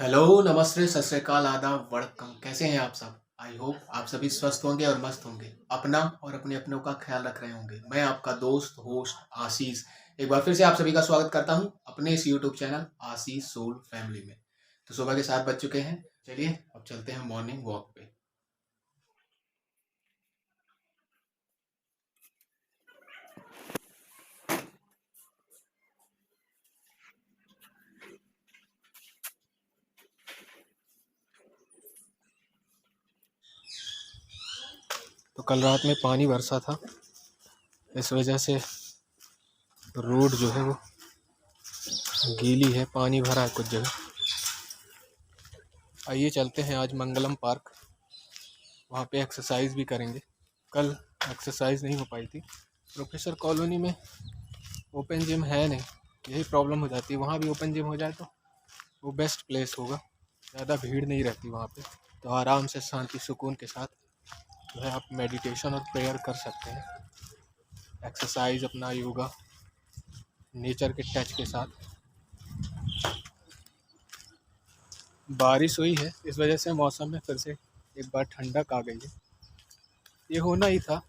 Hello, नमस्ते, सत श्री अकाल, आदाब, वड़क्कम। कैसे हैं आप सब? आई होप आप सभी स्वस्थ होंगे और मस्त होंगे, अपना और अपने अपनों का ख्याल रख रहे होंगे। मैं आपका दोस्त होस्ट आशीष एक बार फिर से आप सभी का स्वागत करता हूं अपने इस यूट्यूब चैनल आशीष सोल फैमिली में। तो सुबह के 7 बज चुके हैं। चलिए अब चलते हैं मॉर्निंग वॉक पे। तो कल रात में पानी बरसा था, इस वजह से रोड जो है वो गीली है, पानी भरा है कुछ जगह। आइए चलते हैं आज मंगलम पार्क, वहाँ पे एक्सरसाइज भी करेंगे। कल एक्सरसाइज नहीं हो पाई थी। प्रोफेसर कॉलोनी में ओपन जिम है नहीं, यही प्रॉब्लम हो जाती है। वहाँ भी ओपन जिम हो जाए तो वो बेस्ट प्लेस होगा, ज़्यादा भीड़ नहीं रहती वहाँ पे। तो आराम से शांति सुकून के साथ जो है आप मेडिटेशन और प्रेयर कर सकते हैं, एक्सरसाइज अपना योगा नेचर के टच के साथ। बारिश हुई है, इस वजह से मौसम में फिर से एक बार ठंडक आ गई है। ये होना ही था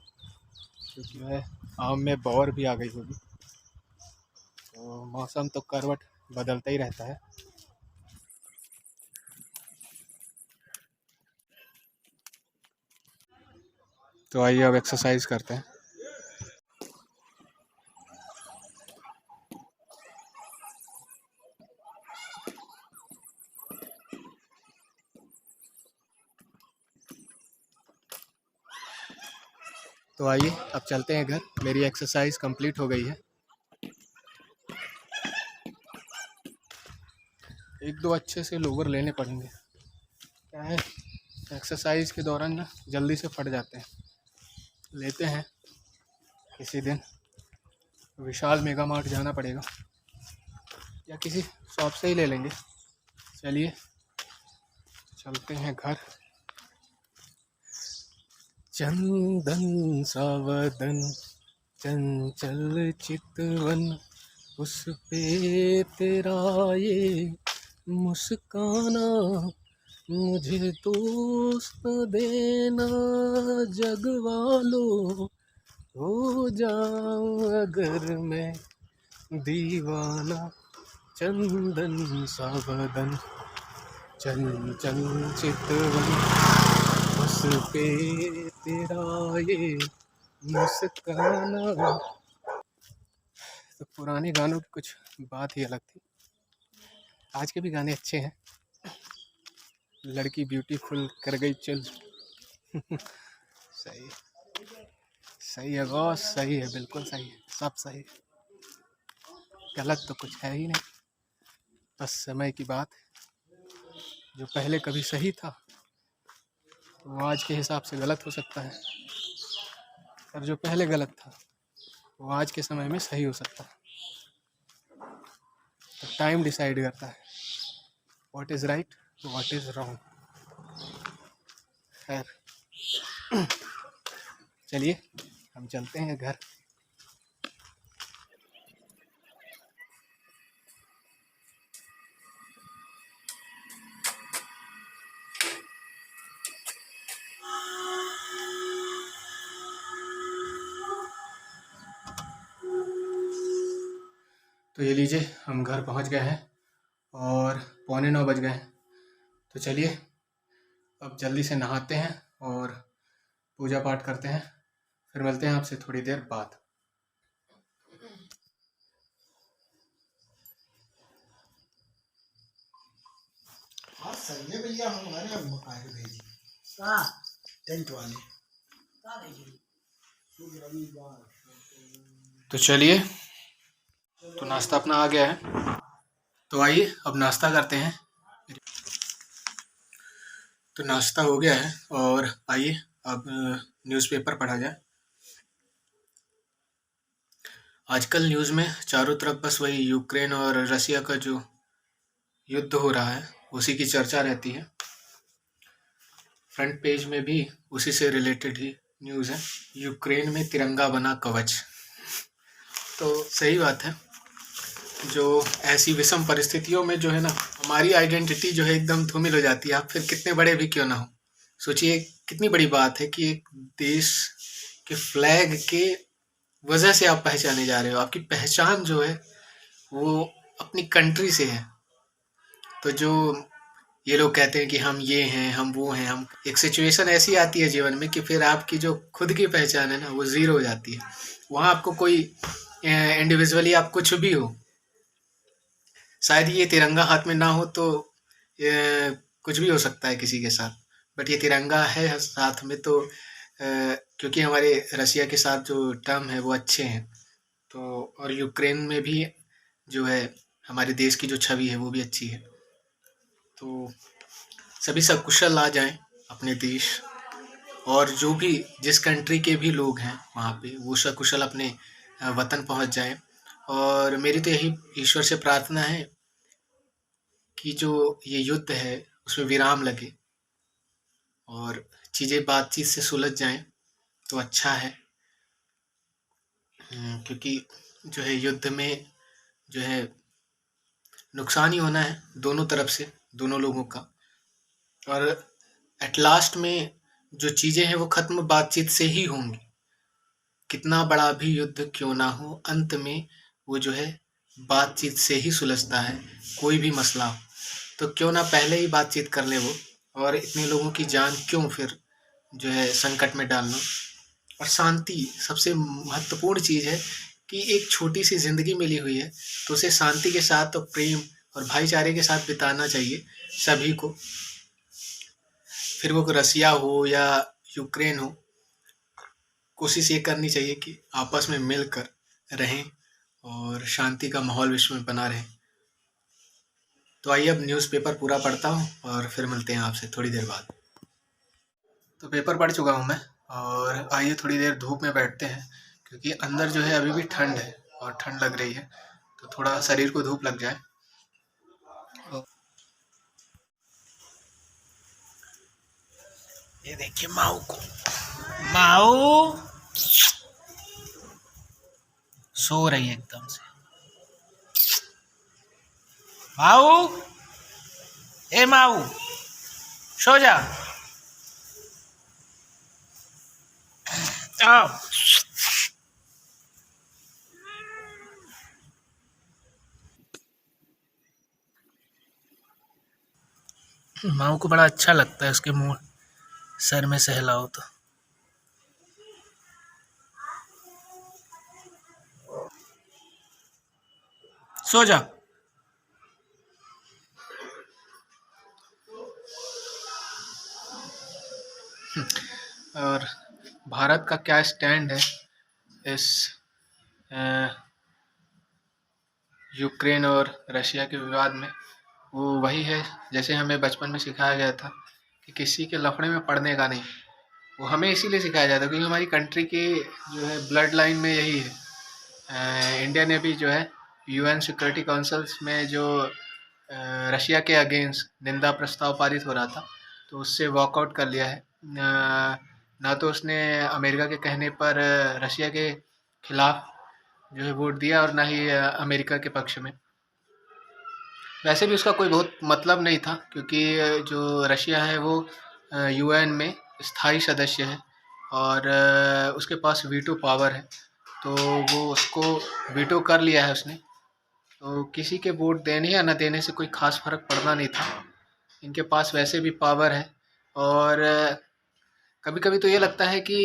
क्योंकि जो है आम में बौर भी आ गई होगी, तो मौसम तो करवट बदलता ही रहता है। तो आइए अब एक्सरसाइज करते हैं। तो आइए अब चलते हैं घर। मेरी एक्सरसाइज कंप्लीट हो गई है। एक दो अच्छे से लोवर लेने पड़ेंगे, क्या है एक्सरसाइज के दौरान ना जल्दी से फट जाते हैं। लेते हैं किसी दिन, विशाल मेगा मार्ट जाना पड़ेगा या किसी शॉप से ही ले लेंगे। चलिए चलते हैं घर। चंदन सावदन चंचल चितवन, उस पे तेरा ये मुस्काना, मुझे दोस्त देना जग वालों, हो जाऊं अगर मैं दीवाना। चंदन सावदन चंचल चितवन, उस पे तेरा ये मुस्काना। तो पुराने गानों की कुछ बात ही अलग थी। आज के भी गाने अच्छे हैं। लड़की ब्यूटीफुल कर गई चल। सही, सही है बॉस, सही है, बिल्कुल सही है, सब सही है। गलत तो कुछ है ही नहीं, बस समय की बात। जो पहले कभी सही था वो आज के हिसाब से गलत हो सकता है, और जो पहले गलत था वो आज के समय में सही हो सकता है। तो टाइम डिसाइड करता है what is right, what is wrong. खैर, चलिए हम चलते हैं घर। तो ये लीजिए, हम घर पहुंच गए हैं और 8:45 बज गए हैं। तो चलिए अब जल्दी से नहाते हैं और पूजा पाठ करते हैं, फिर मिलते हैं आपसे थोड़ी देर बाद। हाँ सही है भैया, हमारे मकान भेजी कहाँ टेंट वाले कहाँ भेजी रविवार। तो चलिए, तो नाश्ता अपना आ गया है, तो आइए अब नाश्ता करते हैं। तो नाश्ता हो गया है और आइए अब न्यूज़पेपर पढ़ा जाए। आजकल न्यूज़ में चारों तरफ बस वही यूक्रेन और रसिया का जो युद्ध हो रहा है उसी की चर्चा रहती है। फ्रंट पेज में भी उसी से रिलेटेड ही न्यूज़ है। यूक्रेन में तिरंगा बना कवच। तो सही बात है, जो ऐसी विषम परिस्थितियों में जो है ना, हमारी आइडेंटिटी जो है एकदम धूमिल हो जाती है, आप फिर कितने बड़े भी क्यों ना हो। सोचिए कितनी बड़ी बात है कि एक देश के फ्लैग के वजह से आप पहचाने जा रहे हो, आपकी पहचान जो है वो अपनी कंट्री से है। तो जो ये लोग कहते हैं कि हम ये हैं, हम वो हैं, हम एक सिचुएशन ऐसी आती है जीवन में कि फिर आपकी जो खुद की पहचान है ना वो ज़ीरो हो जाती है। वहाँ आपको कोई इंडिविजुअली आप कुछ भी हो, शायद ये तिरंगा हाथ में ना हो तो कुछ भी हो सकता है किसी के साथ, बट ये तिरंगा है साथ में तो क्योंकि हमारे रसिया के साथ जो टर्म है वो अच्छे हैं, तो और यूक्रेन में भी जो है हमारे देश की जो छवि है वो भी अच्छी है। तो सभी सकुशल आ जाएं अपने देश, और जो भी जिस कंट्री के भी लोग हैं वहाँ पे वो सकुशल अपने वतन पहुँच जाएं। और मेरी तो यही ईश्वर से प्रार्थना है कि जो ये युद्ध है उसमें विराम लगे और चीज़ें बातचीत से सुलझ जाएं तो अच्छा है। क्योंकि जो है युद्ध में जो है नुकसान ही होना है दोनों तरफ से, दोनों लोगों का। और एट लास्ट में जो चीज़ें हैं वो ख़त्म बातचीत से ही होंगी। कितना बड़ा भी युद्ध क्यों ना हो, अंत में वो जो है बातचीत से ही सुलझता है, कोई भी मसला हो। तो क्यों ना पहले ही बातचीत कर लें वो, और इतने लोगों की जान क्यों फिर जो है संकट में डालना। और शांति सबसे महत्वपूर्ण चीज़ है कि एक छोटी सी ज़िंदगी मिली हुई है तो उसे शांति के साथ और प्रेम और भाईचारे के साथ बिताना चाहिए सभी को। फिर वो रसिया हो या यूक्रेन हो, कोशिश ये करनी चाहिए कि आपस में मिलकर रहें और शांति का माहौल विश्व में बना रहे। तो आइए अब न्यूज़पेपर पूरा पढ़ता हूँ और फिर मिलते हैं आपसे थोड़ी देर बाद। तो पेपर पढ़ चुका हूँ मैं, और आइए थोड़ी देर धूप में बैठते हैं क्योंकि अंदर जो है अभी भी ठंड है और ठंड लग रही है, तो थोड़ा शरीर को धूप लग जाए। ये देखिए माऊ को, माऊ सो रही है एकदम से। माऊ, ए माऊ सो जा, आओ। माऊ को बड़ा अच्छा लगता है उसके मुंह सर में सहलाओ तो। सो जा। और भारत का क्या स्टैंड है इस यूक्रेन और रशिया के विवाद में, वो वही है जैसे हमें बचपन में सिखाया गया था कि किसी के लफड़े में पड़ने का नहीं। वो हमें इसीलिए सिखाया जाता है क्योंकि हमारी कंट्री के जो है ब्लड लाइन में यही है। इंडिया ने भी जो है यूएन सिक्योरिटी काउंसिल्स में जो रशिया के अगेंस्ट निंदा प्रस्ताव पारित हो रहा था तो उससे वॉकआउट कर लिया है। ना तो उसने अमेरिका के कहने पर रशिया के खिलाफ जो है वोट दिया और ना ही अमेरिका के पक्ष में। वैसे भी उसका कोई बहुत मतलब नहीं था क्योंकि जो रशिया है वो यूएन में स्थायी सदस्य है और उसके पास वीटो पावर है, तो वो उसको वीटो कर लिया है उसने। तो किसी के वोट देने या न देने से कोई ख़ास फ़र्क पड़ना नहीं था। इनके पास वैसे भी पावर है और कभी कभी तो ये लगता है कि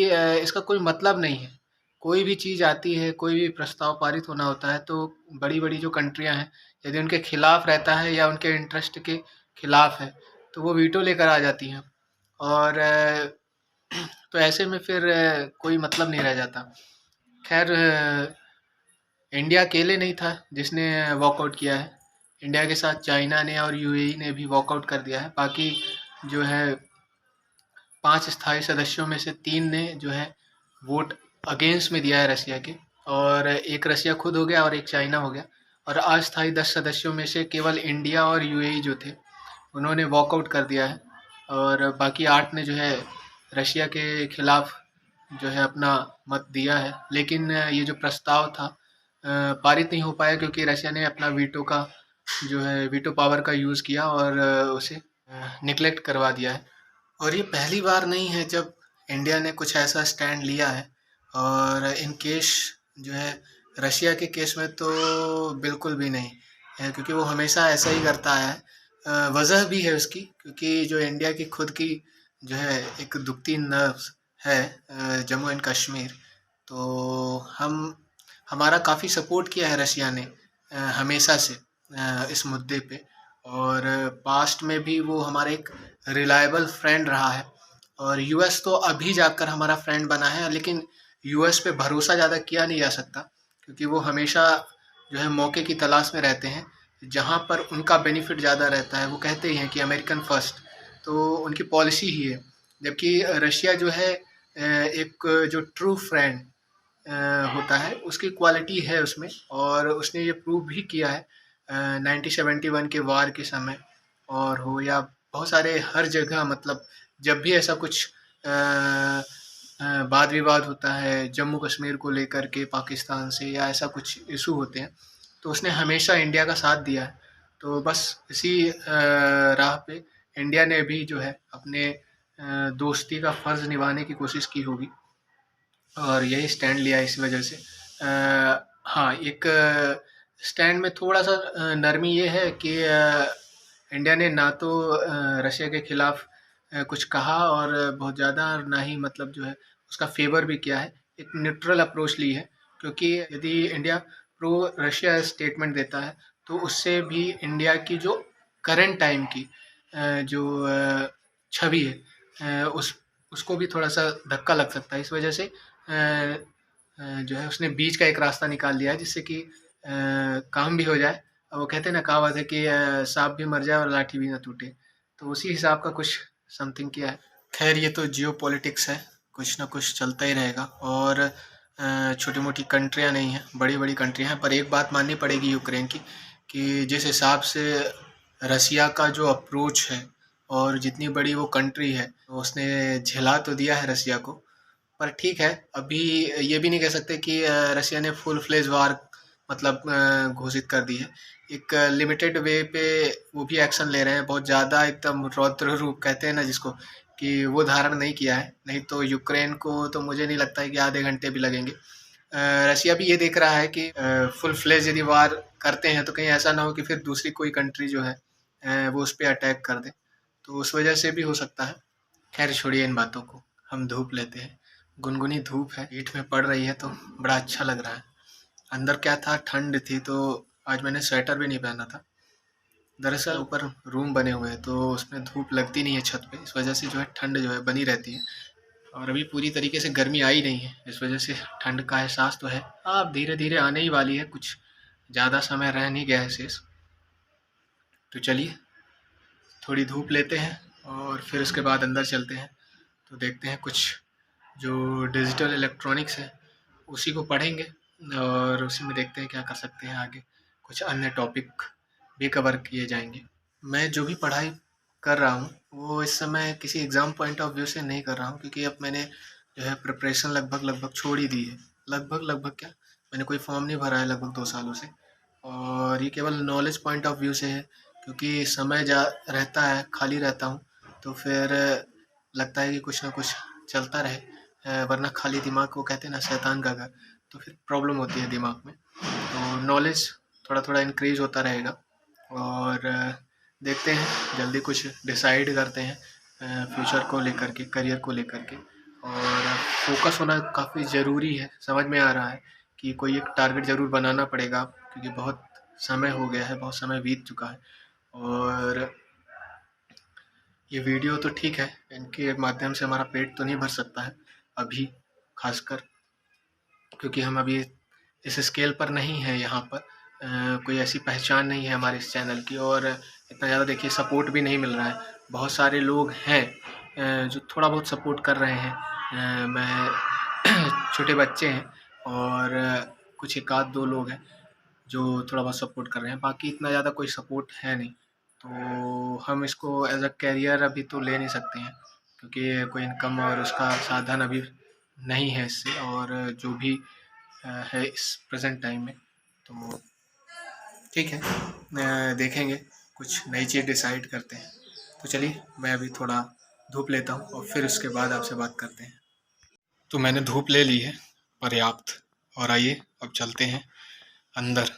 इसका कोई मतलब नहीं है। कोई भी चीज़ आती है, कोई भी प्रस्ताव पारित होना होता है तो बड़ी बड़ी जो कंट्रियां हैं यदि उनके खिलाफ रहता है या उनके इंटरेस्ट के खिलाफ है तो वो वीटो लेकर आ जाती हैं। और तो ऐसे में फिर कोई मतलब नहीं रह जाता। खैर इंडिया अकेले नहीं था जिसने वॉकआउट किया है, इंडिया के साथ चाइना ने और यूएई ने भी वॉकआउट कर दिया है। बाकी जो है 5 स्थायी सदस्यों में से 3 ने जो है वोट अगेंस्ट में दिया है रसिया के, और एक रसिया खुद हो गया और एक चाइना हो गया। और अस्थायी 10 सदस्यों में से केवल इंडिया और यूएई जो थे उन्होंने वॉकआउट कर दिया है, और बाकी 8 ने जो है रशिया के खिलाफ जो है अपना मत दिया है। लेकिन ये जो प्रस्ताव था पारित नहीं हो पाया क्योंकि रशिया ने अपना वीटो का जो है वीटो पावर का यूज़ किया और उसे निगलेक्ट करवा दिया है। और ये पहली बार नहीं है जब इंडिया ने कुछ ऐसा स्टैंड लिया है। और इन केस जो है रशिया के केस में तो बिल्कुल भी नहीं है, क्योंकि वो हमेशा ऐसा ही करता है। वजह भी है उसकी, क्योंकि जो इंडिया की खुद की जो है एक दुखती नर्व्स है, जम्मू एंड कश्मीर। तो हम हमारा काफ़ी सपोर्ट किया है रशिया ने हमेशा से इस मुद्दे पे। और पास्ट में भी वो हमारा एक रिलायबल फ्रेंड रहा है। और यूएस तो अभी जाकर हमारा फ्रेंड बना है, लेकिन यूएस पे भरोसा ज़्यादा किया नहीं जा सकता, क्योंकि वो हमेशा जो है मौके की तलाश में रहते हैं जहाँ पर उनका बेनिफिट ज़्यादा रहता है। वो कहते ही हैं कि अमेरिकन फर्स्ट, तो उनकी पॉलिसी ही है। जबकि रशिया जो है एक जो ट्रू फ्रेंड होता है, उसकी क्वालिटी है उसमें, और उसने ये प्रूव भी किया है 1971 के वार के समय और हो या बहुत सारे हर जगह। मतलब जब भी ऐसा कुछ वाद विवाद होता है जम्मू कश्मीर को लेकर के पाकिस्तान से, या ऐसा कुछ इशू होते हैं, तो उसने हमेशा इंडिया का साथ दिया है। तो बस इसी राह पे इंडिया ने भी जो है अपने दोस्ती का फ़र्ज़ निभाने की कोशिश की होगी और यही स्टैंड लिया है इस वजह से। हाँ, एक स्टैंड में थोड़ा-सा नरमी ये है कि इंडिया ने ना तो रशिया के खिलाफ कुछ कहा और बहुत ज़्यादा, और ना ही मतलब जो है उसका फ़ेवर भी किया है। एक न्यूट्रल अप्रोच ली है, क्योंकि यदि इंडिया प्रो रशिया स्टेटमेंट देता है, तो उससे भी इंडिया की जो करंट टाइम की जो छवि है, उसको भी थोड़ा-सा धक्का लग सकता है। इस वजह से जो है उसने बीच का एक रास्ता निकाल लिया है, जिससे कि काम भी हो जाए। और वो कहते हैं ना, कहावत है कि साँप भी मर जाए और लाठी भी ना टूटे। तो उसी हिसाब का कुछ समथिंग किया है। ख़ैर ये तो जियोपॉलिटिक्स है, कुछ ना कुछ चलता ही रहेगा। और छोटी-मोटी कंट्रियाँ नहीं हैं, बड़ी-बड़ी कंट्रियाँ हैं। पर एक बात माननी पड़ेगी यूक्रेन की, कि जिस हिसाब से रसिया का जो अप्रोच है और जितनी बड़ी वो कंट्री है, तो उसने झेला तो दिया है रसिया को। पर ठीक है, अभी ये भी नहीं कह सकते कि रसिया ने फुल फ्लेज वार मतलब घोषित कर दी है। एक लिमिटेड वे पे वो भी एक्शन ले रहे हैं, बहुत ज़्यादा एकदम रौद्र रूप कहते हैं ना जिसको, कि वो धारण नहीं किया है। नहीं तो यूक्रेन को तो मुझे नहीं लगता है कि आधे घंटे भी लगेंगे। रसिया भी ये देख रहा है कि फुल फ्लेज यदि वार करते हैं तो कहीं ऐसा ना हो कि फिर दूसरी कोई कंट्री जो है वो उस पे अटैक कर दे। तो उस वजह से भी हो सकता है। खैर छोड़िए इन बातों को, हम धूप लेते हैं। गुनगुनी धूप है, पीठ में पड़ रही है तो बड़ा अच्छा लग रहा है। अंदर क्या था, ठंड थी, तो आज मैंने स्वेटर भी नहीं पहना था। दरअसल ऊपर रूम बने हुए हैं तो उसमें धूप लगती नहीं है छत पे, इस वजह से जो है ठंड जो है बनी रहती है। और अभी पूरी तरीके से गर्मी आई नहीं है, इस वजह से ठंड का एहसास तो है। अब धीरे धीरे आने ही वाली है, कुछ ज़्यादा समय रह नहीं गया है शेष। तो चलिए थोड़ी धूप लेते हैं और फिर उसके बाद अंदर चलते हैं। तो देखते हैं कुछ जो डिजिटल इलेक्ट्रॉनिक्स है उसी को पढ़ेंगे, और उसी में देखते हैं क्या कर सकते हैं आगे। कुछ अन्य टॉपिक भी कवर किए जाएंगे। मैं जो भी पढ़ाई कर रहा हूँ वो इस समय किसी एग्ज़ाम पॉइंट ऑफ व्यू से नहीं कर रहा हूँ, क्योंकि अब मैंने जो है प्रिपरेशन लगभग लगभग छोड़ ही दी है। लगभग लगभग क्या, मैंने कोई फॉर्म नहीं भरा है लगभग 2 सालों से। और ये केवल नॉलेज पॉइंट ऑफ व्यू से है, क्योंकि समय जा रहता है, खाली रहता हूँ, तो फिर लगता है कि कुछ ना कुछ चलता रहे। वरना खाली दिमाग को कहते हैं ना शैतान का घर, तो फिर प्रॉब्लम होती है दिमाग में। तो नॉलेज थोड़ा थोड़ा इंक्रीज होता रहेगा। और देखते हैं जल्दी कुछ डिसाइड करते हैं फ्यूचर को लेकर के, करियर को लेकर के। और फोकस होना काफ़ी ज़रूरी है, समझ में आ रहा है कि कोई एक टारगेट ज़रूर बनाना पड़ेगा, क्योंकि बहुत समय हो गया है, बहुत समय बीत चुका है। और ये वीडियो तो ठीक है, इनके माध्यम से हमारा पेट तो नहीं भर सकता है अभी, खासकर क्योंकि हम अभी इस स्केल पर नहीं है यहाँ पर। कोई ऐसी पहचान नहीं है हमारे इस चैनल की, और इतना ज़्यादा देखिए सपोर्ट भी नहीं मिल रहा है। बहुत सारे लोग हैं जो थोड़ा बहुत सपोर्ट कर रहे हैं। मैं छोटे बच्चे हैं, और कुछ एक आध दो लोग हैं जो थोड़ा बहुत सपोर्ट कर रहे हैं, बाकी इतना ज़्यादा कोई सपोर्ट है नहीं। तो हम इसको एज अ कैरियर अभी तो ले नहीं सकते हैं, क्योंकि कोई इनकम और उसका साधन अभी नहीं है इससे, और जो भी है इस प्रेजेंट टाइम में। तो ठीक है, देखेंगे, कुछ नई चीज़ डिसाइड करते हैं। तो चलिए मैं अभी थोड़ा धूप लेता हूँ और फिर उसके बाद आपसे बात करते हैं। तो मैंने धूप ले ली है पर्याप्त, और आइए अब चलते हैं अंदर।